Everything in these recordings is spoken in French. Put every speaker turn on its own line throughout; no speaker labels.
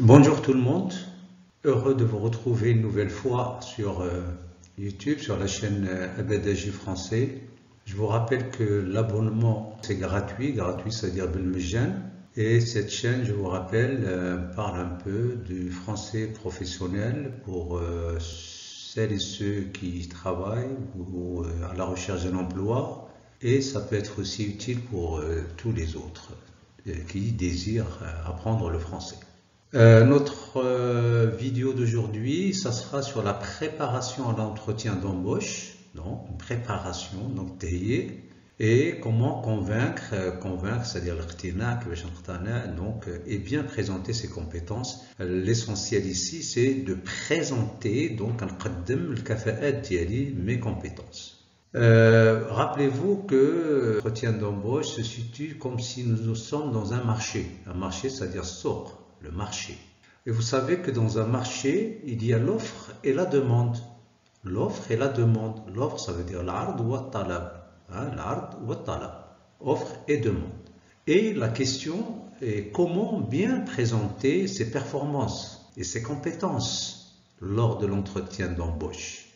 Bonjour tout le monde, heureux de vous retrouver une nouvelle fois sur YouTube, sur la chaîne Abadaji français. Je vous rappelle que l'abonnement c'est gratuit c'est-à-dire Belmejan. Et cette chaîne, je vous rappelle, parle un peu du français professionnel pour celles et ceux qui travaillent ou à la recherche d'un emploi. Et ça peut être aussi utile pour tous les autres qui désirent apprendre le français. Notre vidéo d'aujourd'hui, ça sera sur la préparation à l'entretien d'embauche, donc une préparation, donc taillée, et comment convaincre, c'est-à-dire donc, et bien présenter ses compétences. L'essentiel ici, c'est de présenter, donc, mes compétences. Rappelez-vous que l'entretien d'embauche se situe comme si nous sommes dans un marché, c'est-à-dire sort. Le marché. Et vous savez que dans un marché, il y a l'offre et la demande. L'offre et la demande. L'offre, ça veut dire l'ard ou talab. L'ard ou talab. Offre et demande. Et la question est comment bien présenter ses performances et ses compétences lors de l'entretien d'embauche.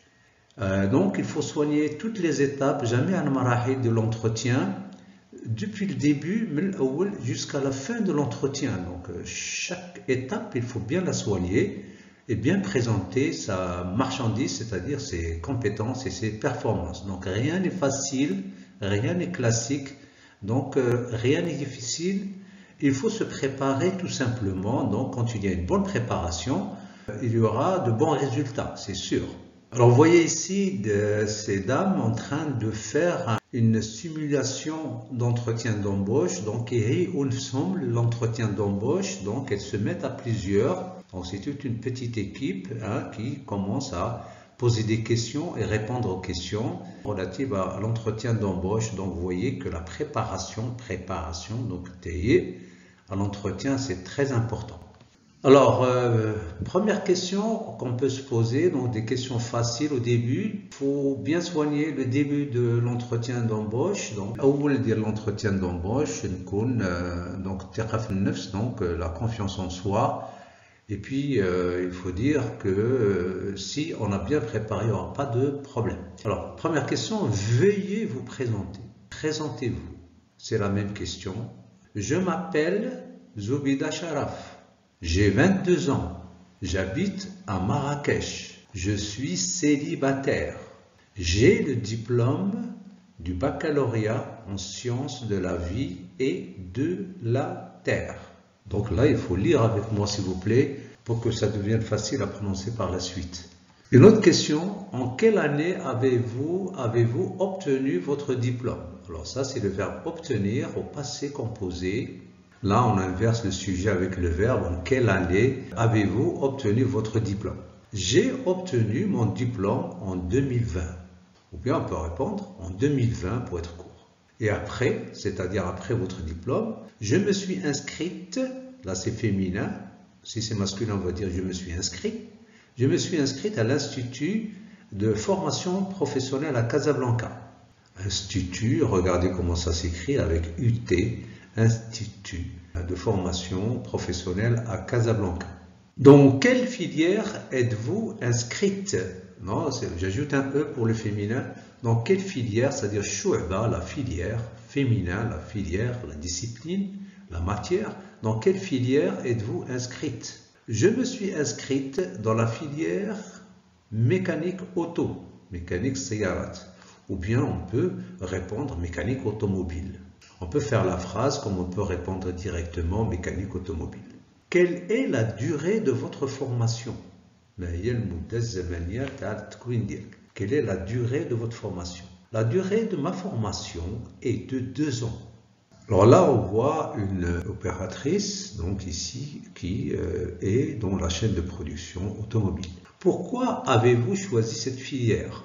Donc, il faut soigner toutes les étapes, jamais un marahil de l'entretien, depuis le début jusqu'à la fin de l'entretien. Donc chaque étape, il faut bien la soigner et bien présenter sa marchandise, c'est-à-dire ses compétences et ses performances. Donc rien n'est facile, rien n'est classique, donc rien n'est difficile. Il faut se préparer tout simplement. Donc quand il y a une bonne préparation, il y aura de bons résultats, c'est sûr. Alors vous voyez ici ces dames en train de faire une simulation d'entretien d'embauche. Donc l'entretien d'embauche, donc elles se mettent à plusieurs. Donc c'est toute une petite équipe qui commence à poser des questions et répondre aux questions relatives à l'entretien d'embauche. Donc vous voyez que la préparation, donc taillée à l'entretien, c'est très important. Alors, première question qu'on peut se poser, donc des questions faciles au début. Il faut bien soigner le début de l'entretien d'embauche. Donc, l'entretien d'embauche, donc la confiance en soi. Et puis, il faut dire que si on a bien préparé, il n'y aura pas de problème. Alors, première question, veuillez vous présenter. Présentez-vous. C'est la même question. Je m'appelle Zoubida Sharaf. J'ai 22 ans, j'habite à Marrakech, je suis célibataire, j'ai le diplôme du baccalauréat en sciences de la vie et de la terre. Donc là, il faut lire avec moi s'il vous plaît pour que ça devienne facile à prononcer par la suite. Une autre question, en quelle année avez-vous obtenu votre diplôme? Alors ça, c'est le verbe obtenir au passé composé. Là, on inverse le sujet avec le verbe. En quelle année avez-vous obtenu votre diplôme? J'ai obtenu mon diplôme en 2020. Ou bien on peut répondre en 2020 pour être court. Et après, c'est-à-dire après votre diplôme, je me suis inscrite, là c'est féminin, si c'est masculin on va dire je me suis inscrit. Je me suis inscrite à l'Institut de formation professionnelle à Casablanca. Institut, regardez comment ça s'écrit avec UT. Institut de formation professionnelle à Casablanca. Dans quelle filière êtes-vous inscrite? Non, j'ajoute un E pour le féminin. Dans quelle filière, c'est-à-dire Choueba, la filière, féminin, la filière, la discipline, la matière. Dans quelle filière êtes-vous inscrite? Je me suis inscrite dans la filière mécanique auto, mécanique sayarat. Ou bien on peut répondre mécanique automobile. On peut faire la phrase comme on peut répondre directement mécanique automobile. Quelle est la durée de votre formation? Quelle est la durée de votre formation? La durée de ma formation est de 2 ans. Alors là, on voit une opératrice, donc ici, qui est dans la chaîne de production automobile. Pourquoi avez-vous choisi cette filière?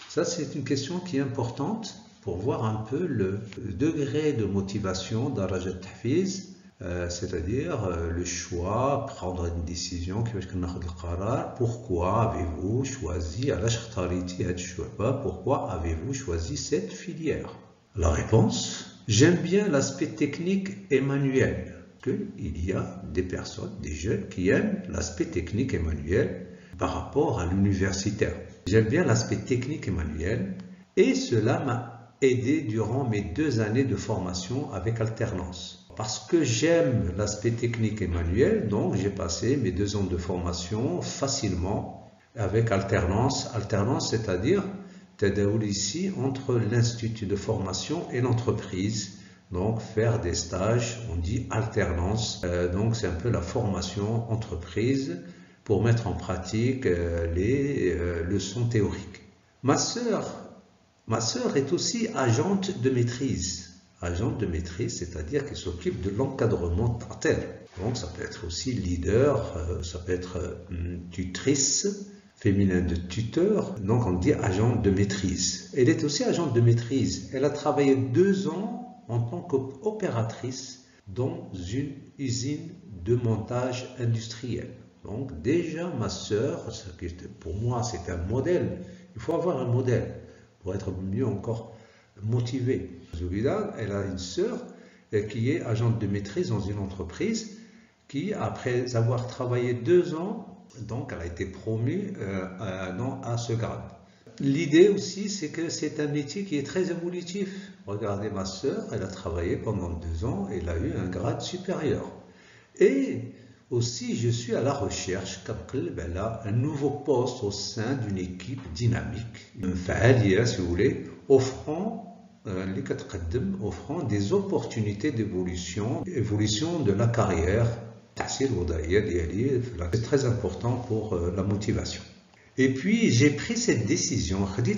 Ça, c'est une question qui est importante pour voir un peu le degré de motivation d'Arajat Tahfiz, c'est-à-dire le choix, prendre une décision. Pourquoi avez-vous choisi cette filière? La réponse, j'aime bien l'aspect technique et manuel. qu'il y a des personnes, des jeunes qui aiment l'aspect technique et manuel par rapport à l'universitaire. J'aime bien l'aspect technique et manuel et cela m'a aidé durant mes 2 années de formation avec alternance. Parce que j'aime l'aspect technique et manuel, donc j'ai passé mes 2 ans de formation facilement avec alternance. Alternance, c'est-à-dire Tadaoul ici entre l'institut de formation et l'entreprise. Donc faire des stages, on dit alternance. Donc c'est un peu la formation entreprise pour mettre en pratique les leçons théoriques. Ma sœur est aussi agente de maîtrise. Agente de maîtrise, c'est-à-dire qu'elle s'occupe de l'encadrement tel. Donc ça peut être aussi leader, ça peut être tutrice, féminin de tuteur. Donc on dit agente de maîtrise. Elle est aussi agente de maîtrise. Elle a travaillé 2 ans en tant qu'opératrice dans une usine de montage industriel. Donc déjà ma sœur, pour moi c'est un modèle. Il faut avoir un modèle pour être mieux encore motivé. Zoubida, elle a une sœur qui est agente de maîtrise dans une entreprise qui, après avoir travaillé 2 ans, donc elle a été promue à ce grade. L'idée aussi, c'est que c'est un métier qui est très évolutif. Regardez ma sœur, elle a travaillé pendant 2 ans et elle a eu un grade supérieur. Et aussi, je suis à la recherche, elle a un nouveau poste au sein d'une équipe dynamique, une fa'alia, si vous voulez, offrant des opportunités d'évolution de la carrière. C'est très important pour la motivation. Et puis j'ai pris cette décision, regardez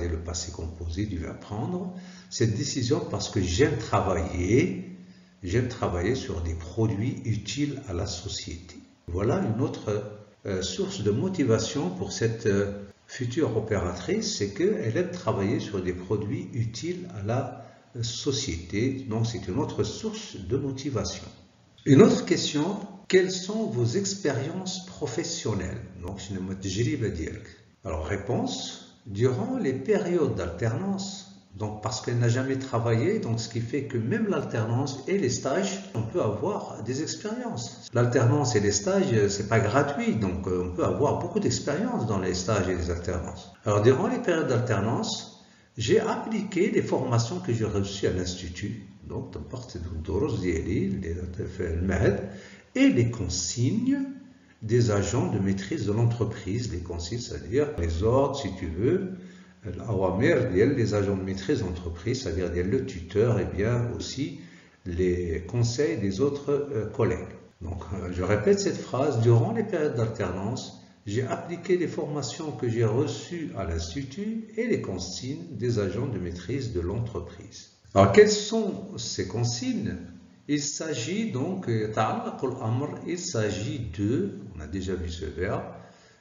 le passé composé du verbe prendre, cette décision parce que j'aime travailler sur des produits utiles à la société. Voilà une autre source de motivation pour cette future opératrice, c'est qu'elle aime travailler sur des produits utiles à la société. Donc c'est une autre source de motivation. Une autre question, quelles sont vos expériences professionnelles? Donc alors réponse, durant les périodes d'alternance, donc parce qu'elle n'a jamais travaillé, donc ce qui fait que même l'alternance et les stages, on peut avoir des expériences. L'alternance et les stages, c'est pas gratuit, donc on peut avoir beaucoup d'expériences dans les stages et les alternances. Alors durant les périodes d'alternance, j'ai appliqué les formations que j'ai reçues à l'Institut, donc et les consignes des agents de maîtrise de l'entreprise. Les consignes, c'est-à-dire les ordres, si tu veux, les agents de maîtrise d'entreprise, c'est-à-dire le tuteur et bien aussi les conseils des autres collègues. Donc, je répète cette phrase, durant les périodes d'alternance, j'ai appliqué les formations que j'ai reçues à l'Institut et les consignes des agents de maîtrise de l'entreprise. Alors, quelles sont ces consignes? Il s'agit donc, il s'agit de, on a déjà vu ce verbe,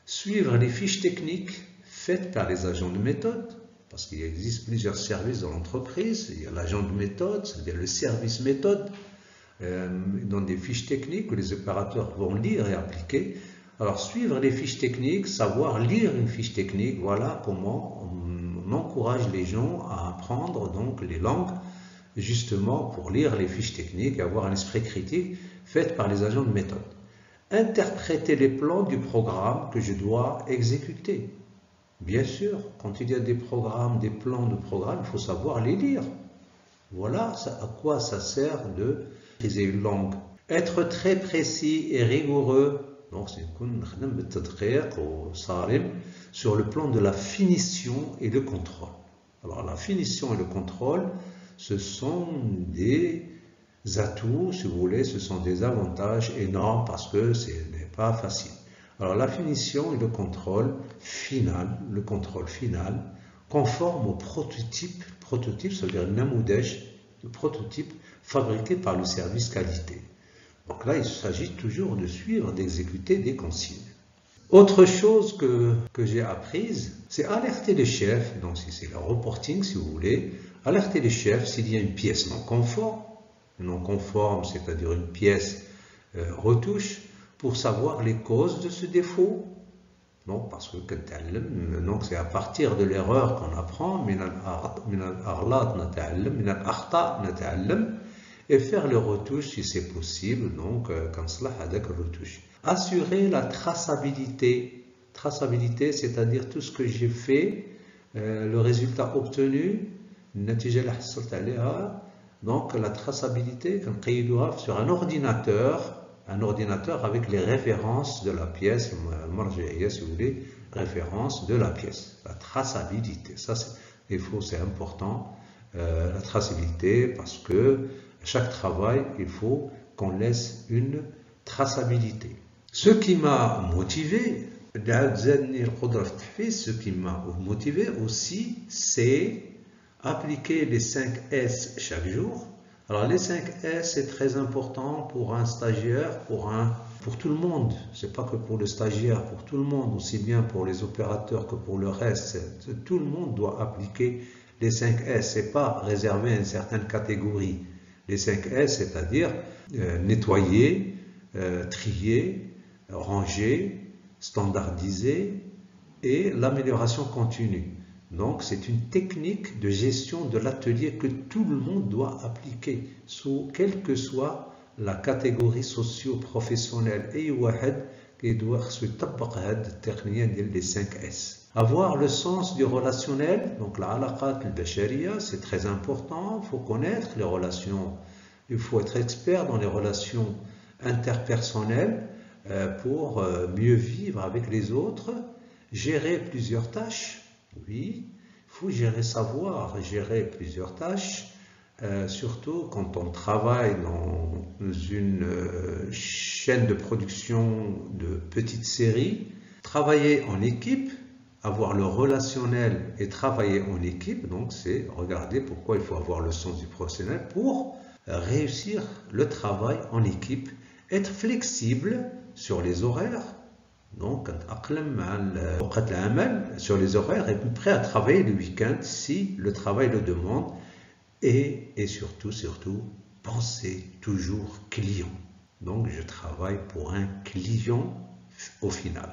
suivre les fiches techniques faites par les agents de méthode, parce qu'il existe plusieurs services dans l'entreprise. Il y a l'agent de méthode, c'est-à-dire le service méthode, dans des fiches techniques que les opérateurs vont lire et appliquer. Alors, suivre les fiches techniques, savoir lire une fiche technique, voilà comment on encourage les gens à apprendre donc les langues, justement pour lire les fiches techniques et avoir un esprit critique fait par les agents de méthode. Interpréter les plans du programme que je dois exécuter. Bien sûr, quand il y a des programmes, des plans de programme, il faut savoir les lire. Voilà à quoi ça sert de maîtriser une langue. Être très précis et rigoureux, donc c'est sur le plan de la finition et le contrôle. Alors la finition et le contrôle, ce sont des atouts, si vous voulez, ce sont des avantages énormes parce que ce n'est pas facile. Alors la finition et le contrôle final, conforme au prototype, ça veut dire le prototype fabriqué par le service qualité. Donc là, il s'agit toujours de suivre, d'exécuter des consignes. Autre chose que j'ai apprise, c'est alerter les chefs, donc c'est le reporting si vous voulez, alerter les chefs s'il y a une pièce non conforme, c'est-à-dire une pièce retouche, pour savoir les causes de ce défaut Donc, parce que donc c'est à partir de l'erreur qu'on apprend, et faire le retouche si c'est possible. Donc, assurer la traçabilité. Traçabilité, c'est-à-dire tout ce que j'ai fait, le résultat obtenu, donc la traçabilité, sur un ordinateur avec les références de la pièce, si vous voulez, références de la pièce. La traçabilité, ça c'est important, la traçabilité, parce que chaque travail, il faut qu'on laisse une traçabilité. Ce qui m'a motivé, aussi, c'est appliquer les 5 S chaque jour. Alors les 5 S, c'est très important pour un stagiaire, pour tout le monde. C'est pas que pour le stagiaire, pour tout le monde, aussi bien pour les opérateurs que pour le reste. Tout le monde doit appliquer les 5 S. C'est pas réservé à une certaine catégorie. Les 5 S, c'est-à-dire nettoyer, trier, ranger, standardiser et l'amélioration continue. Donc, c'est une technique de gestion de l'atelier que tout le monde doit appliquer, quelle que soit la catégorie socio-professionnelle. Et qui doit se les 5 S. Avoir le sens du relationnel, donc la alaqat al-bashariya, c'est très important. Il faut connaître les relations, il faut être expert dans les relations interpersonnelles pour mieux vivre avec les autres, gérer plusieurs tâches. Oui, il faut savoir gérer plusieurs tâches, surtout quand on travaille dans une chaîne de production de petites séries. Travailler en équipe, avoir le relationnel et travailler en équipe, donc c'est regarder pourquoi il faut avoir le sens du professionnel pour réussir le travail en équipe, être flexible sur les horaires. Donc, sur les horaires et prêt à travailler le week-end si le travail le demande. Et surtout, pensez toujours client. Donc, je travaille pour un client au final.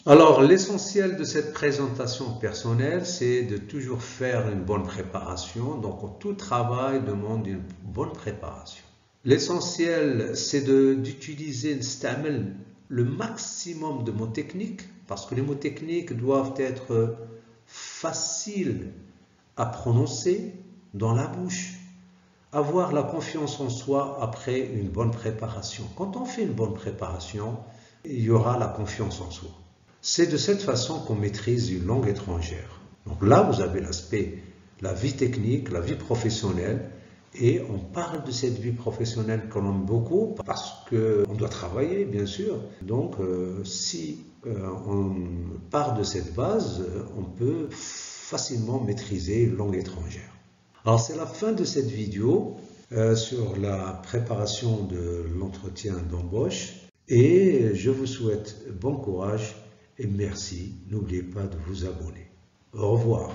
Alors, l'essentiel de cette présentation personnelle, c'est de toujours faire une bonne préparation. Donc, tout travail demande une bonne préparation. L'essentiel, c'est d'utiliser le maximum de mots techniques, parce que les mots techniques doivent être faciles à prononcer dans la bouche. Avoir la confiance en soi après une bonne préparation. Quand on fait une bonne préparation, il y aura la confiance en soi. C'est de cette façon qu'on maîtrise une langue étrangère. Donc là, vous avez l'aspect, la vie technique, la vie professionnelle. Et on parle de cette vie professionnelle qu'on aime beaucoup parce qu'on doit travailler, bien sûr. Donc, si on part de cette base, on peut facilement maîtriser une langue étrangère. Alors, c'est la fin de cette vidéo sur la préparation de l'entretien d'embauche. Et je vous souhaite bon courage et merci. N'oubliez pas de vous abonner. Au revoir.